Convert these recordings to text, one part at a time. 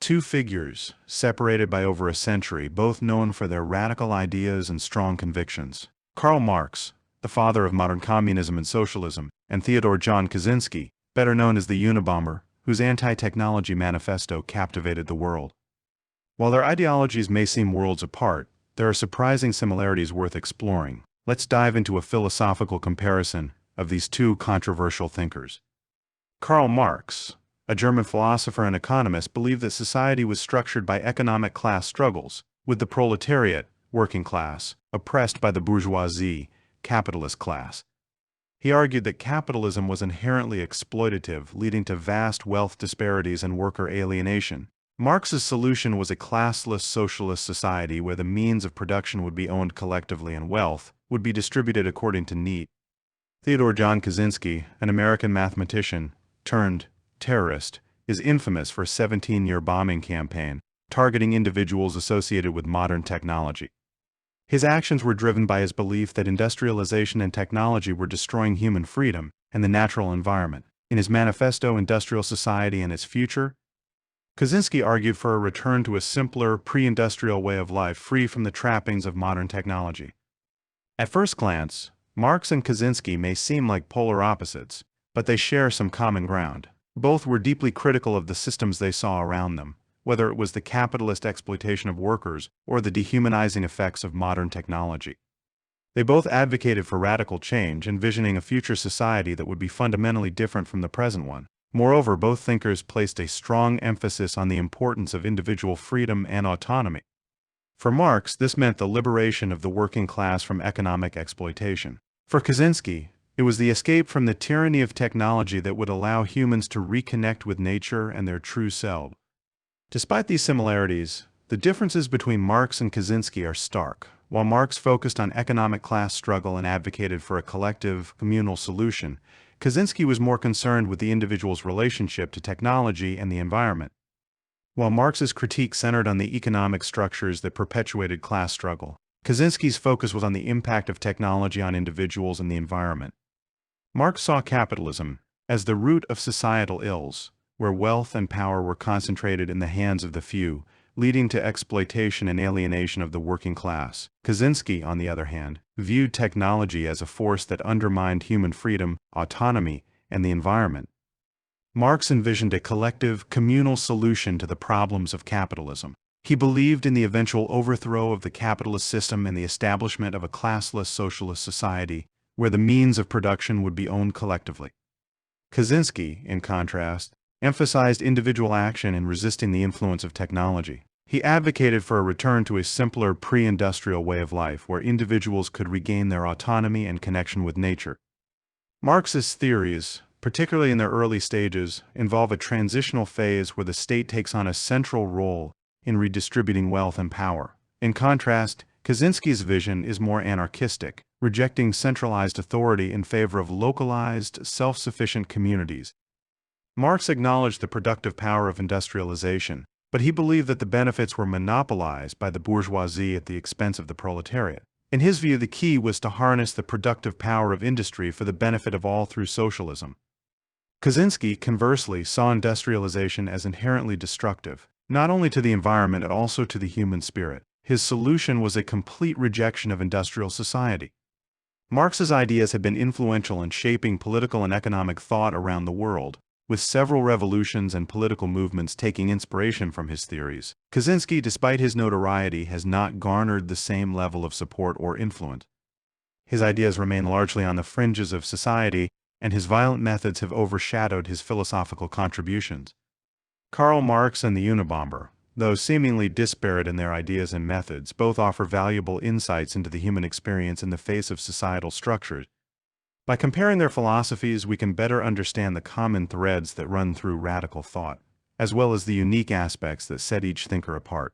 Two figures, separated by over a century, both known for their radical ideas and strong convictions. Karl Marx, the father of modern communism and socialism, and Theodore John Kaczynski, better known as the Unabomber, whose anti-technology manifesto captivated the world. While their ideologies may seem worlds apart, there are surprising similarities worth exploring. Let's dive into a philosophical comparison of these two controversial thinkers. Karl Marx, a German philosopher and economist, believed that society was structured by economic class struggles, with the proletariat, working class, oppressed by the bourgeoisie, capitalist class. He argued that capitalism was inherently exploitative, leading to vast wealth disparities and worker alienation. Marx's solution was a classless socialist society where the means of production would be owned collectively and wealth would be distributed according to need. Theodore John Kaczynski, an American mathematician turned terrorist, is infamous for a 17-year bombing campaign targeting individuals associated with modern technology. His actions were driven by his belief that industrialization and technology were destroying human freedom and the natural environment. In his manifesto, Industrial Society and Its Future, Kaczynski argued for a return to a simpler, pre-industrial way of life free from the trappings of modern technology. At first glance, Marx and Kaczynski may seem like polar opposites, but they share some common ground. Both were deeply critical of the systems they saw around them, whether it was the capitalist exploitation of workers or the dehumanizing effects of modern technology. They both advocated for radical change, envisioning a future society that would be fundamentally different from the present one. Moreover, both thinkers placed a strong emphasis on the importance of individual freedom and autonomy. For Marx, this meant the liberation of the working class from economic exploitation. For Kaczynski, it was the escape from the tyranny of technology that would allow humans to reconnect with nature and their true selves. Despite these similarities, the differences between Marx and Kaczynski are stark. While Marx focused on economic class struggle and advocated for a collective, communal solution, Kaczynski was more concerned with the individual's relationship to technology and the environment. While Marx's critique centered on the economic structures that perpetuated class struggle, Kaczynski's focus was on the impact of technology on individuals and the environment. Marx saw capitalism as the root of societal ills, where wealth and power were concentrated in the hands of the few, leading to exploitation and alienation of the working class. Kaczynski, on the other hand, viewed technology as a force that undermined human freedom, autonomy, and the environment. Marx envisioned a collective, communal solution to the problems of capitalism. He believed in the eventual overthrow of the capitalist system and the establishment of a classless socialist society, where the means of production would be owned collectively. Kaczynski, in contrast, emphasized individual action in resisting the influence of technology. He advocated for a return to a simpler pre-industrial way of life where individuals could regain their autonomy and connection with nature. Marx's theories, particularly in their early stages, involve a transitional phase where the state takes on a central role in redistributing wealth and power. In contrast, Kaczynski's vision is more anarchistic, rejecting centralized authority in favor of localized, self-sufficient communities. Marx acknowledged the productive power of industrialization, but he believed that the benefits were monopolized by the bourgeoisie at the expense of the proletariat. In his view, the key was to harness the productive power of industry for the benefit of all through socialism. Kaczynski, conversely, saw industrialization as inherently destructive, not only to the environment but also to the human spirit. His solution was a complete rejection of industrial society. Marx's ideas had been influential in shaping political and economic thought around the world, with several revolutions and political movements taking inspiration from his theories. Kaczynski, despite his notoriety, has not garnered the same level of support or influence. His ideas remain largely on the fringes of society, and his violent methods have overshadowed his philosophical contributions. Karl Marx and the Unabomber, though seemingly disparate in their ideas and methods, both offer valuable insights into the human experience in the face of societal structures. By comparing their philosophies, we can better understand the common threads that run through radical thought, as well as the unique aspects that set each thinker apart.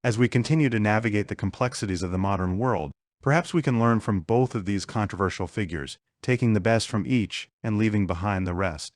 As we continue to navigate the complexities of the modern world, perhaps we can learn from both of these controversial figures, taking the best from each and leaving behind the rest.